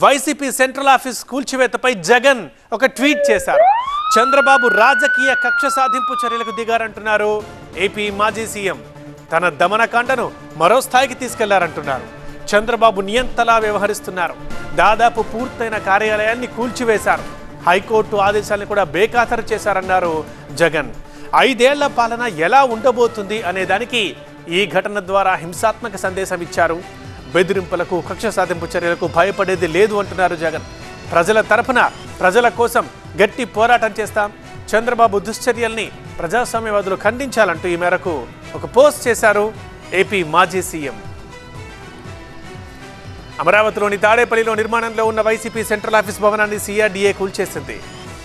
YCP central office కూల్చివేతపై Jagan ఒక tweet చేశారు. చంద్రబాబు రాజకీయ కక్ష సాధింపు చర్యలకు దిగారంటున్నారు ఏపీ మాజీ సీఎం. తన దమనకాండను మరో స్థాయికి తీసుకెళ్లారంటున్నారు. చంద్రబాబు నియంతలా వ్యవహరిస్తున్నారు. దాదాపు పూర్తయిన కార్యాలయాన్ని కూల్చివేశారు. హైకోర్టు ఆదేశాలను కూడా బేఖాతరు చేశారన్నారు జగన్. 5 ఏళ్ల పాలన ఎలా ఉండబోతుంది అనే దానికి ఈ ఘటన ద్వారా హింసాత్మక సందేశం ఇచ్చారు. బెదిరింపులకు కక్ష సాధింపు చర్యలకు భయపడేది లేదు అంటున్నారు జగన్. ప్రజల తరఫున ప్రజల కోసం గట్టి పోరాటం చేస్తాం. చంద్రబాబు దుశ్చర్యల్ని ప్రజాస్వామ్యవాదులు ఖండించాలంటూ ఈ మేరకు ఒక పోస్ట్ చేశారు ఏపీ మాజీ సీఎం. అమరావతిలోని తాడేపల్లిలో నిర్మాణంలో ఉన్న వైసీపీ సెంట్రల్ ఆఫీస్ భవనాన్ని సిఆర్డీఏ కూల్చేసింది.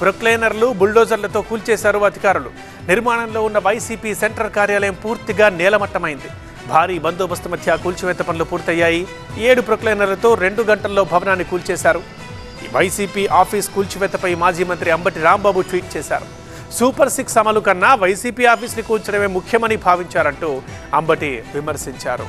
ప్రొక్లైనర్లు బుల్డోజర్లతో కూల్చేశారు అధికారులు. నిర్మాణంలో ఉన్న వైసీపీ సెంట్రల్ కార్యాలయం పూర్తిగా నేలమట్టమైంది. భారీ బందోబస్తు మధ్య కూల్చివేత పనులు పూర్తయ్యాయి. 7 ప్రొక్లైనర్లతో 2 గంటల్లో భవనాన్ని కూల్చేశారు. ఈ వైసీపీ ఆఫీస్ కూల్చివేతపై మాజీ మంత్రి అంబటి రాంబాబు ట్వీట్ చేశారు. సూపర్ 6 అమలు కన్నా వైసీపీ ఆఫీస్ని కూల్చడమే ముఖ్యమని భావించారంటూ అంబటి విమర్శించారు.